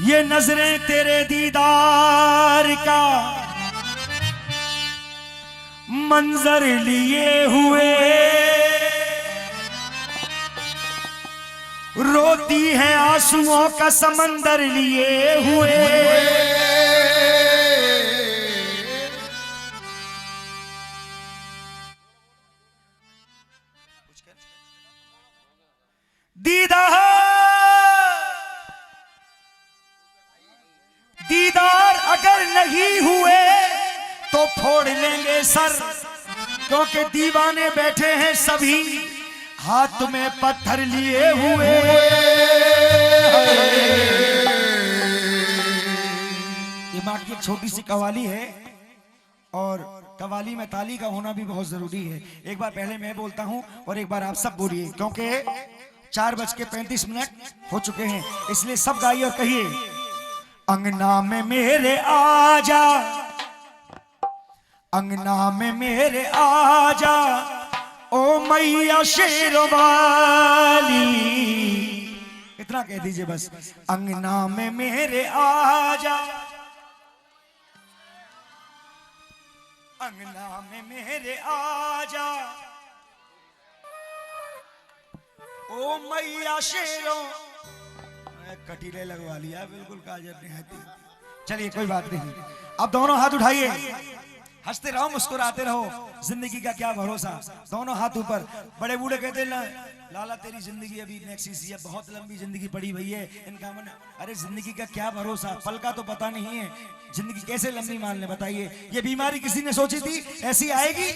ये नजरें तेरे दीदार का मंजर लिए हुए रोती है आंसुओं का समंदर लिए हुए। दीदार अगर नहीं हुए तो फोड़ लेंगे सर, क्योंकि दीवाने बैठे हैं सभी हाथ में पत्थर लिए हुए। ये माँ की एक छोटी सी कवाली है और कवाली में ताली का होना भी बहुत जरूरी है। एक बार पहले मैं बोलता हूं और एक बार आप सब बोलिए, क्योंकि 4:35 हो चुके हैं, इसलिए सब गाइए और कहिए। अंगना में मेरे आजा, अंगना में मेरे आजा, ओ मैया शेरवाली। इतना कह दीजिए बस, अंगना में मेरे आजा, अंगना में मेरे आजा, ओ मैया शेरो। कटीले लगवा लिया बिल्कुल काजल ने हाथी। चलिए कोई बात नहीं, अब दोनों हाथ उठाइए, हंसते रहो मुस्कुराते रहो, जिंदगी का क्या भरोसा। दोनों हाथ ऊपर। बड़े बूढ़े कहते लाला तेरी जिंदगी अभी नेक्सिस है, बहुत लंबी जिंदगी पड़ी भई है। इनका मन, अरे जिंदगी का क्या भरोसा, पल का तो पता नहीं है, जिंदगी कैसे लंबी मान ले बताइए। ये बीमारी किसी ने सोची थी ऐसी आएगी?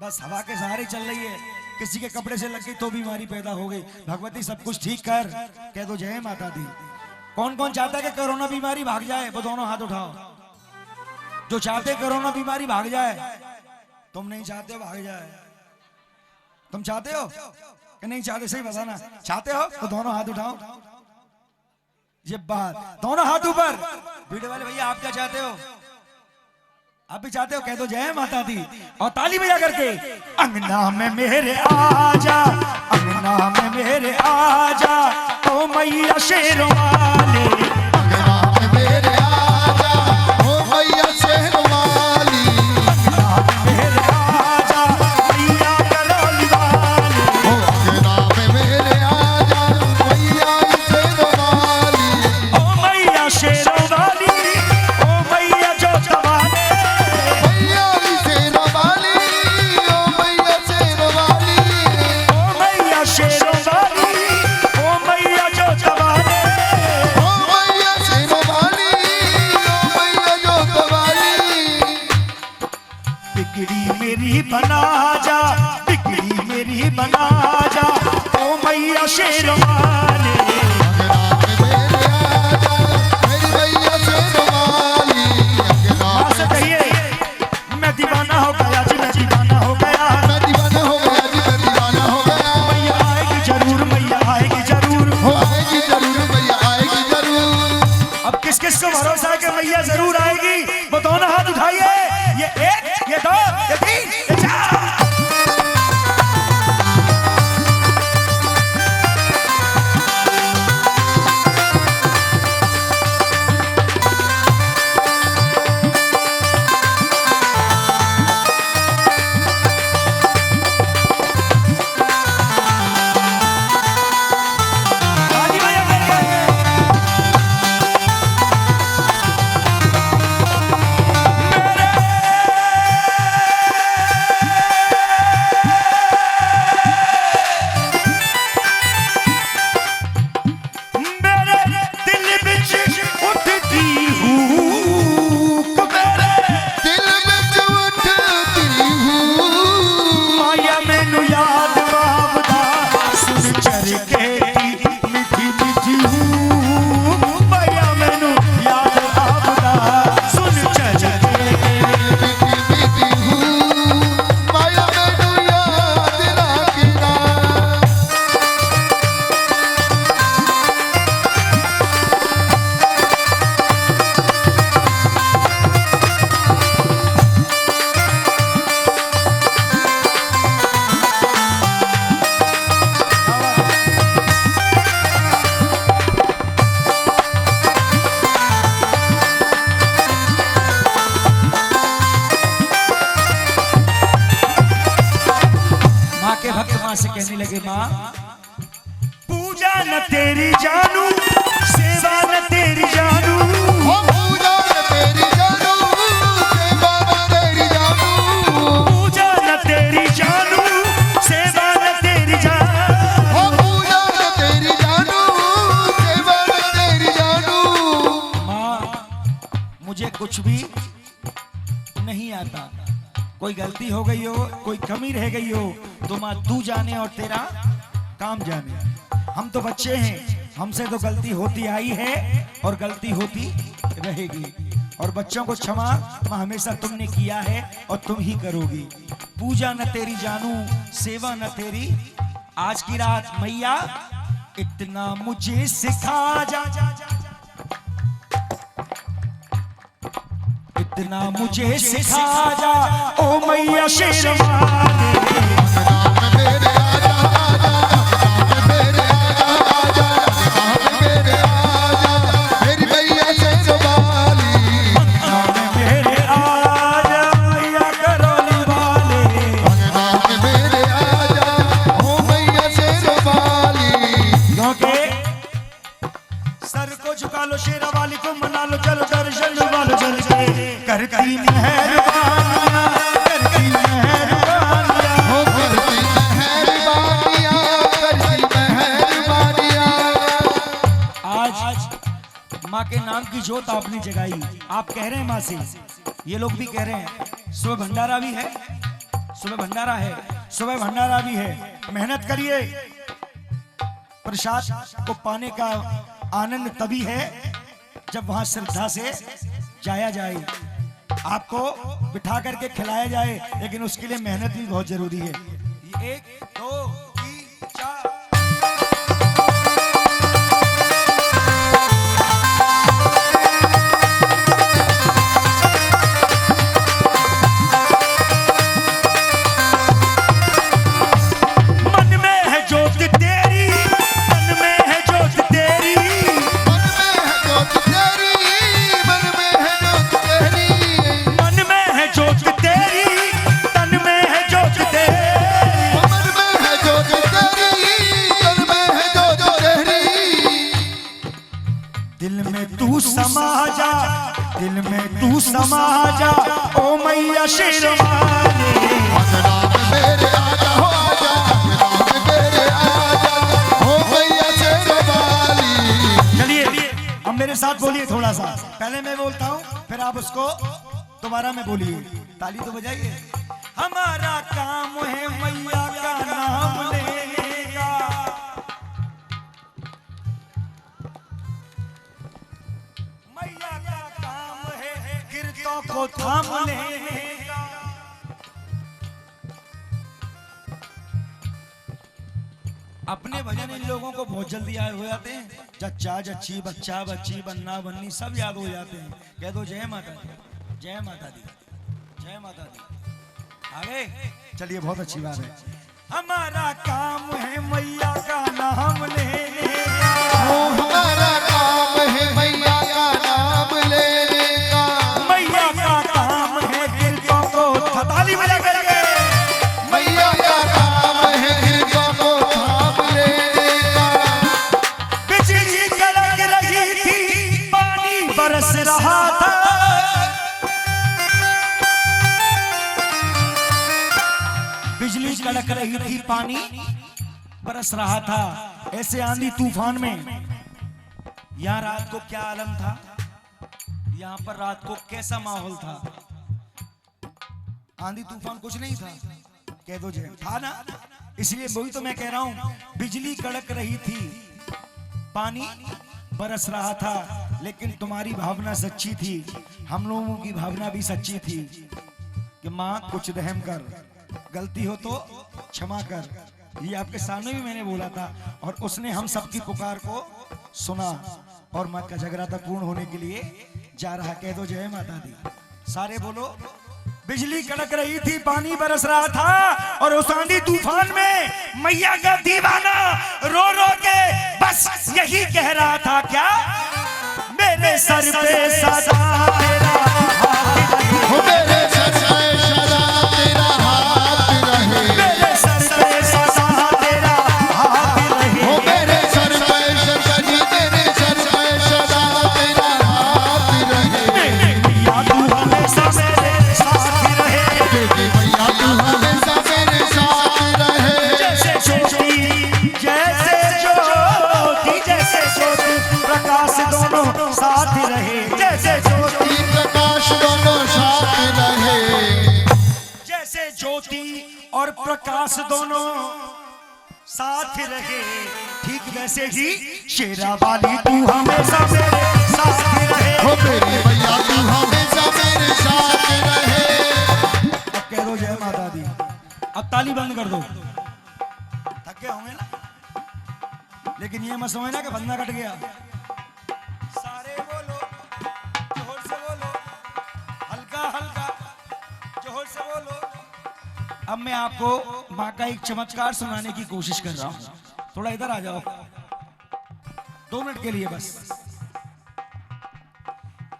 बस हवा के सहारे चल रही है, किसी के कपड़े से लग गई तो बीमारी पैदा हो गई। भगवती सब कुछ ठीक कर, कह दो जय माता दी। कौन कौन चाहता है कि कोरोना बीमारी भाग जाए? वो दोनों हाथ उठाओ। जो चाहते कोरोना बीमारी भाग जाए। तुम नहीं चाहते हो भाग जाए? तुम चाहते हो कि नहीं चाहते? सही बताना, चाहते हो तो दोनों हाथ उठाओ। ये बात, दोनों हाथ ऊपर। वीडियो वाले भैया आप क्या चाहते हो? आप भी चाहते हो? कह दो जय माता दी और ताली बजा करके। अंगना में मेरे आजा, अंगना में मेरे आजा, ओ मैया शेरवाली। अंगना में मेरे आजा, ओ मैया शेरवाली। अंगना में मेरे आजा, मैया करौली वाली। ओ अंगना में मेरे आजा, मैया शेरवाली। ओ मैया शेरवाली, ओ मैया जोतवाली। मैया शेरवाली, ओ मैया शेरवाली। ओ मैया शेरवाली, ओ मैया जोतवाली। ओ मैया शेरवाली, ओ मैया जोतवाली। बिगड़ी मेरी बना जा, बिगड़ी मेरी बना जा, ओ मैया शेरवाली। अंगना में मेरे आजा, मेरी मैया शेरवाली। अंगना माँ से कहिए मैं दीवाना हो गया जी, मैं दीवाना हो गया। मैं दीवाना हो गया जी, मैं दीवाना हो गया। मैया आएगी जरूर, मैया आएगी जरूर। हो आएगी जरूर, मैया आएगी जरूर। अब किस किस को भरोसा है कि मैया जरूर आएगी? वो दोनों हाथ उठाइए। ये एक, ये दो, ये तीन, ये चार। से कहने लगे, माँ पूजा न तेरी जानू, सेवा न तेरी जानू, हो पूजा न तेरी जानू, सेवा न तेरी जानू, पूजा न तेरी जानू, सेवा न तेरी जानू, हो पूजा न तेरी जानू, सेवा न तेरी जानू। माँ मुझे कुछ भी नहीं आता, कोई गलती हो गई हो, कोई कमी रह गई हो तो माँ तू जाने और तेरा काम जाने। हम तो बच्चे हैं, हमसे तो गलती होती आई है और गलती होती रहेगी, और बच्चों को क्षमा माँ हमेशा तुमने किया है और तुम ही करोगी। पूजा न तेरी जानू, सेवा न तेरी। आज की रात मैया इतना मुझे सिखा जा, इतना मुझे सिखा जा ओ मैया शेरवाली। राम मेरे आजा आजा, राम मेरे आजा आजा, राम मेरे आजा, मेरी मैया शेरवाली। राम मेरे आजा मैया करौली वाले, राम मेरे आजा, हो मैया शेरवाली। क्योंकि सर को झुका लो शेरावाली को मना लो, चलो दर्शन वालो चल के करती मेहरबानियां, करती मेहरबानियां, हो करती मेहरबानियां, करती मेहरबानियां। आज माँ के नाम की जोत आपने जगाई। आप कह रहे हैं माँ से, ये लोग भी कह रहे हैं सुबह भंडारा भी है, सुबह भंडारा है, सुबह भंडारा भी है। मेहनत करिए, प्रसाद को पाने का आनंद तभी है जब वहां श्रद्धा से जाया जाए, आपको बिठा करके खिलाया जाए, लेकिन उसके लिए मेहनत भी बहुत जरूरी है। 1 2 3 4 मन में है जोत तेरी, मन में है जोत तेरी, मन में है जोत तेरी, मन में है जोत तेरी, मन में है जोत तेरी, तन में है जोत तेरी, मन में है जोत तेरी, तन में है जोत तेरी। दिल में तू समा जा, दिल में तू समा जा ओ मैया शेरवाली। राम मेरे आजा हो आजा, राम मेरे आजा, हो मैया शेरवाली। चलिए अब मेरे साथ बोलिए थोड़ा सा, पहले मैं बोलता हूँ फिर आप उसको दोबारा में बोलिए, ताली तो बजाइए। हमारा काम है मैया का नाम लेने का, मैया का काम है गिरतों को थाम लेने का। अपने भजन इन लोगों को बहुत जल्दी याद हो जाते हैं, चच्चा चच्ची बच्चा बच्ची बन्ना बन्नी सब याद हो जाते हैं। कह दो जय माता दी, जय माता दी, जय माता दी। आगे चलिए, बहुत अच्छी बात है। हमारा काम है मैया का नाम लेने का, ओ हमारा काम है मैया का नाम लेने का, मैया का काम है गिरतों को ताली बजा करके, मैया का काम है गिरतों को थाम लेने का। बिजली कड़क रही थी पानी बरस रहा था, बिजली कड़क रही थी पानी बरस रहा था। ऐसे आंधी तूफान में यहाँ रात को क्या आलम था, यहाँ पर रात को कैसा माहौल था। आंधी तूफान कुछ नहीं था, कह दो जय, था ना। इसलिए वही तो मैं कह रहा हूं, बिजली कड़क रही थी पानी बरस रहा था, लेकिन तुम्हारी भावना सच्ची थी, हम लोगों की भावना भी सच्ची थी कि माँ कुछ रहम कर, गलती हो तो क्षमा कर। ये आपके सामने भी मैंने बोला था और उसने हम सबकी पुकार को सुना और माँ का जगराता पूर्ण होने के लिए जा रहा। कह दो जय माता दी, सारे बोलो। बिजली कड़क रही थी पानी बरस रहा था और उस आंधी तूफान में मैया का दीवाना रो रो के बस यही कह रहा था, क्या मेरे सर पे सदा तेरा हाथ रहे, हो मेरे सर पे सदा तेरा हाथ रहे, मेरे सर पे सदा प्रकाश दोनों साथ रहे, ठीक वैसे ही शेरा वाली तू हमेशा मेरे साथ रहे। हो मेरे भैया तू हमेशा मेरे साथ रहे। अब कह दो जय माता दी। अब ताली बंद कर दो, थके होंगे ना, लेकिन ये मत समझना कि बंदा कट गया। सारे बोलो, जोर से बोलो, हल्का हल्का जोर से बोलो। अब मैं आपको माँ का एक चमत्कार सुनाने की कोशिश कर रहा हूं। थोड़ा इधर आ जाओ, 2 मिनट के लिए बस।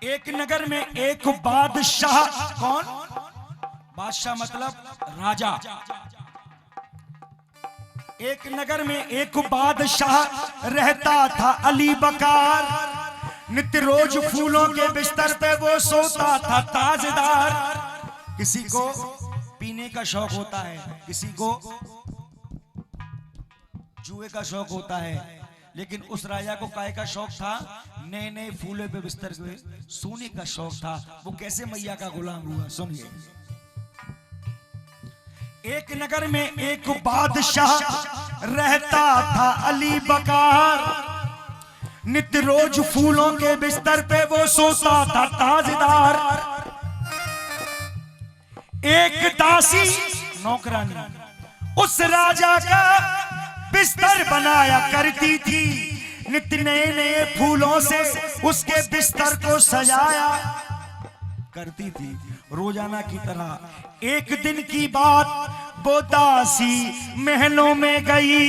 एक नगर में एक बादशाह, कौन बादशाह मतलब राजा। एक नगर में एक बादशाह रहता था अली बकार। नित्य रोज फूलों के बिस्तर पे वो सोता था ताजदार। किसी को पीने का शौक होता है, किसी को जुए का शौक होता है, लेकिन उस राजा को काय का शौक था? नए नए फूलों पे बिस्तर पे सोने का शौक था। वो कैसे मैया का गुलाम हुआ, सुनिए। एक नगर में एक बादशाह रहता था अली बकार। नित्य रोज फूलों के बिस्तर पे वो सोता था ताजदार। एक दासी नौकरानी उस राजा का बिस्तर बनाया करती थी। नित्य नए नए फूलों से उसके बिस्तर को सजाया करती थी, रोजाना की तरह। एक दिन की बात, वो दासी महलों में गई।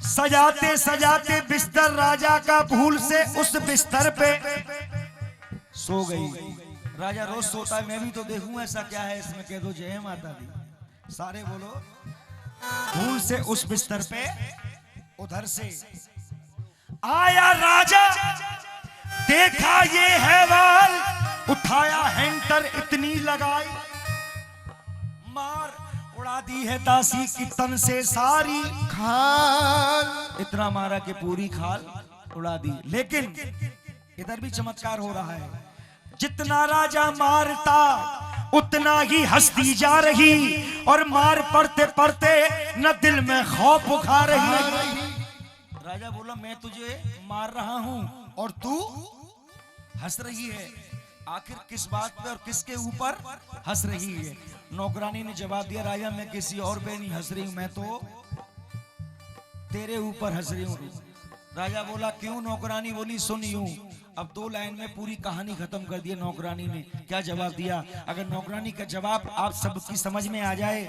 सजाते सजाते बिस्तर राजा का भूल से उस बिस्तर पे सो गई। राजा रोज सोता है, मैं भी तो देखूं ऐसा क्या है इसमें। कह दो जय माता दी, सारे बोलो। भूल से उस बिस्तर पे उधर से आया राजा, देखा ये हैवान, उठाया हैंटर इतनी लगाई, मार उड़ा दी है दासी की तन से सारी खाल। इतना मारा कि पूरी खाल उड़ा दी। लेकिन इधर भी चमत्कार हो रहा है। जितना राजा मारता उतना ही हंसती जा रही, और मार पड़ते पड़ते न दिल में खौफ उखा रही। राजा बोला, मैं तुझे मार रहा हूं और तू हंस रही है, आखिर किस बात पे और किसके ऊपर हंस रही है? नौकरानी ने जवाब दिया, राजा मैं किसी और पे नहीं हंस रही हूं, मैं तो तेरे ऊपर हंस रही हूं। राजा बोला, क्यों? नौकरानी बोली, सुन यूं। अब 2 लाइन में पूरी कहानी खत्म कर दी नौकरानी ने। क्या जवाब दिया? अगर नौकरानी का जवाब आप सबकी समझ में आ जाए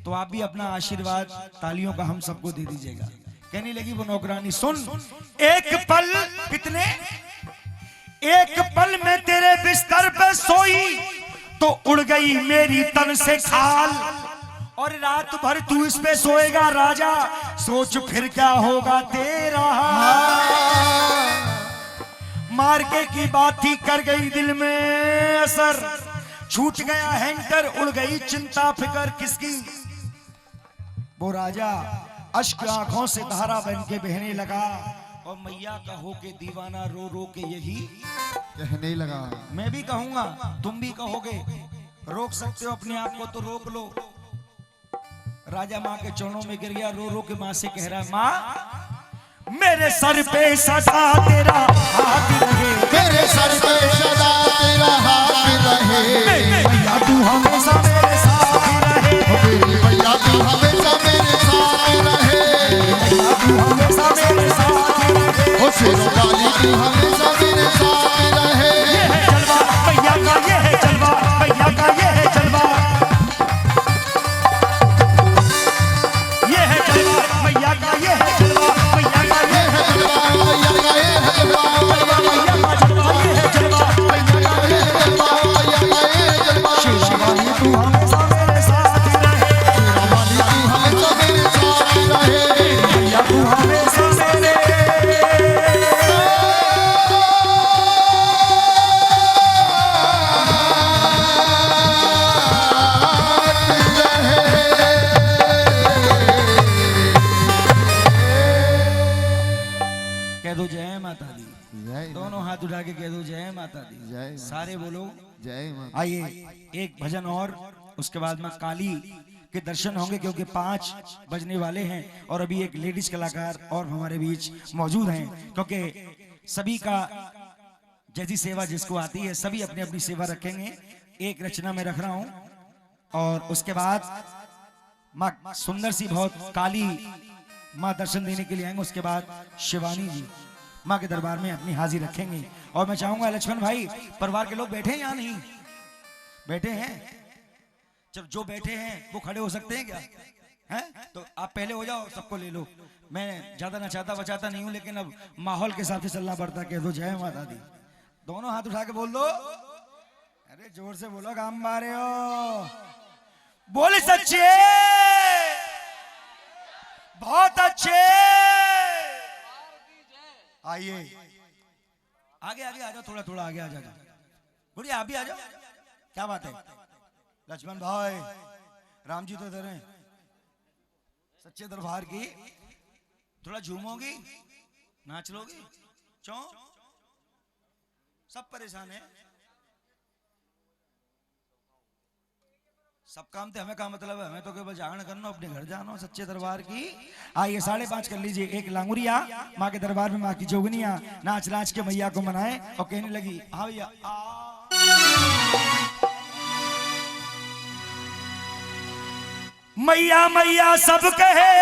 तो आप भी अपना आशीर्वाद तालियों का हम सबको दे दीजिएगा। कहने लगी वो नौकरानी, सुन, एक पल, कितने? एक पल में तेरे बिस्तर पे सोई तो उड़ गई मेरी तन से खाल, और रात भर तू इस पे सोएगा राजा, सोच फिर क्या होगा तेरा। मार्के की बात ही कर गई दिल में असर, छूट गया हैंकर, उड़ गई चिंता फिकर किसकी। वो राजा अश्क आंखों से धारा बन के बहने लगा, और मैया का हो के दीवाना रो रो के यही कहने लगा। मैं भी कहूंगा, तुम भी कहोगे। रोक सकते हो अपने आप को तो रोक लो। राजा माँ के चरणों में गिर गया, रो रो के माँ से कह रहा है, माँ मेरे सर पे सदा तेरा हाथ रहे, मेरे सर पे सदा तेरा हाथ रहे। मैया तू हमेशा मेरे साथ रहे, मेरी मैया तू हमेशा मेरे साथ रहे। मैया तू हमेशा मेरे साथ रहे। हो शेरों वाली तू हमेशा मेरे साथ रहे। ये है जलवा मैया का, ये है जलवा मैया का, ये है जलवा, ये है जलवा मैया का, ये है जलवा मैया का, ये है जलवा मैया का, ये है जलवा मैया का, जलवा ये है जलवा मैया का, ये है जलवा मैया का, ये है जलवा। शेरा वाली तू हमेशा मेरे साथ रहे, शेरों वाली तू हमेशा मेरे साथ रहे। मैया तू हमेशा मेरे कह दो जय माता दी। जय दोनों हाथ उठा के कह दो जय माता दी। जय माता। सारे बोलो जय माता। आइए एक भजन और उसके बाद में काली के दर्शन होंगे, क्योंकि 5 बजने वाले हैं और अभी एक लेडीज कलाकार और हमारे बीच मौजूद हैं, क्योंकि सभी का जैसी सेवा जिसको आती है सभी अपनी अपनी सेवा रखेंगे। एक रचना में रख रहा हूं और उसके बाद माँ सुंदर सी बहुत काली माँ दर्शन देने के लिए आएंगे। उसके बाद शिवानी जी माँ के दरबार में अपनी हाजिर रखेंगे। और मैं चाहूंगा लक्ष्मण भाई, परिवार के लोग बैठे हैं या नहीं? बैठे हैं? जब जो बैठे हैं वो खड़े हो सकते हैं क्या? हैं? तो आप पहले हो जाओ, सबको ले लो। मैं ज्यादा नचाता बचाता नहीं हूं, लेकिन अब माहौल के हिसाब से चलना पड़ता है। कह दो जय माता दी, दोनों हाथ उठा के बोल दो। अरे जोर से बोलो, काम मारे हो, बोले सच्चे, बहुत अच्छे। आइए आगे आगे आ जाओ, थोड़ा थोड़ा आगे आ जाओ। गुड़िया आप भी आ जाओ। क्या बात है लक्ष्मण भाई, राम जी तो इधर हैं। सच्चे दरबार की थोड़ा झूमोगी, नाच लोगी, क्यों? सब परेशान है। सब काम थे, हमें क्या मतलब है? हमें तो केवल जागरण करना, अपने घर जाना। सच्चे दरबार की आइए 5:30 कर लीजिए। एक लांगुरिया माँ के दरबार में, माँ की जोगनिया नाच नाच के मैया को मनाए और कहने लगी हाँ भैया मैया मैया सब कहे,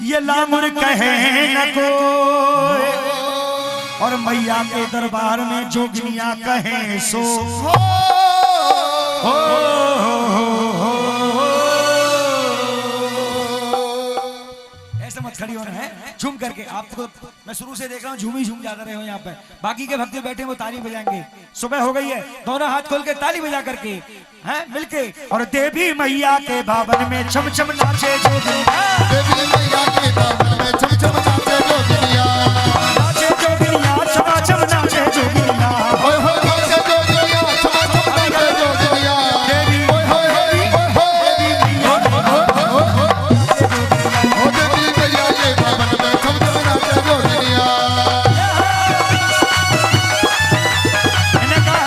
ये लांगुर कहे न कोई, और मैया के दरबार में जोगिनिया कहे सो। ऐसे मत खड़ी होना है, झूम करके। आपको मैं शुरू से देख रहा हूँ झूम जाते रहे हो यहाँ पे। बाकी के भक्त बैठे वो ताली बजाएंगे। सुबह हो गई है, दोनों हाथ खोल के ताली बजा करके हैं मिलके। और देवी मैया के बावन में छम छम नाचे जोगिनिया, देवी मैया के बावन में छम छम नाचे जोगिनिया, नाचे जोगिनिया छमा छम नाचे जोगिनिया, होय होय नाचे जोगिनिया, छम छम नाचे जोगिनिया, देवी होय होय होय ओ देवी मैया के बावन में छम छम नाचे जोगिनिया। इन्हें कहा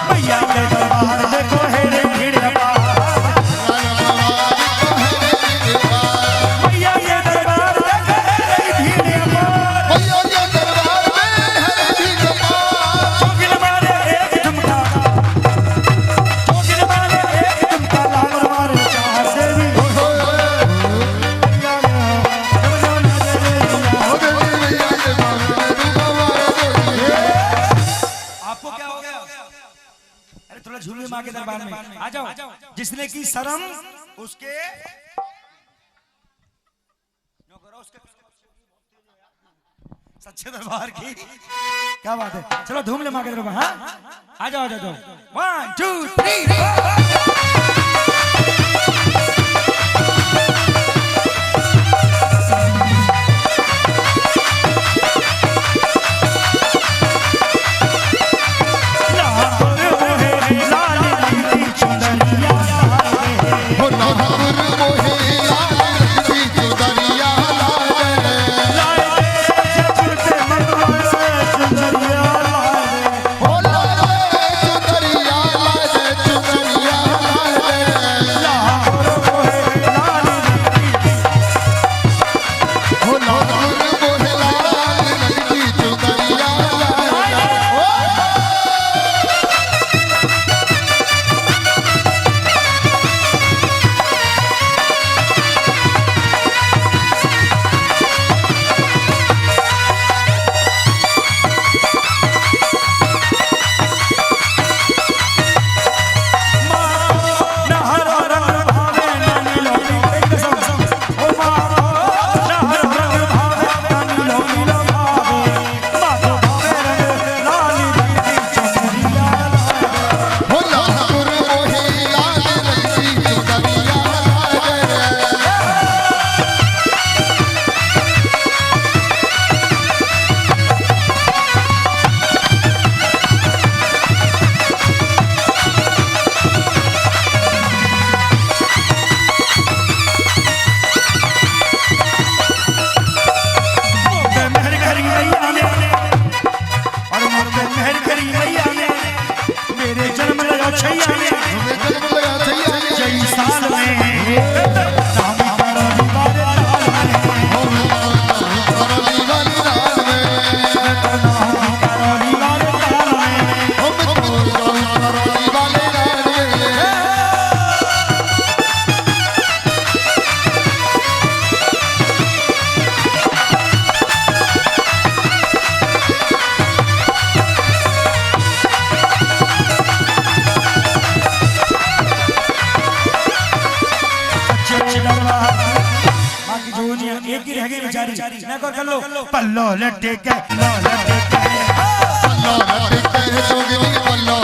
मैया के दरबार देखो है रे भीड़ अपार, मैया के दरबार देखो है रे भीड़ अपार, मैया के दरबार में है भीड़ अपार, जोगिन मारे एक ठुमका, जोगिन मारे एक ठुमका, लांगुर मारे चार देवी। होय ओ देवी मैया के बावन में रूपा मारे जोगिनिया। आपको क्या हो गया? अरे थोड़ा झूमिए माँ के दरबार में, आ जाओ। जिसने की शर्म उसके सच्चे दरबार की क्या बात है। चलो धूम ले माँ के दरबार। हाँ आ जाओ 1 2 3 हो नाहर मोहे लाल रखी चुदरिया लागे, हो लागे चुदरिया लागे मैं कर लो पल्लो लटे के लो लटे के पल्लो लटे के जोगनी पल्लो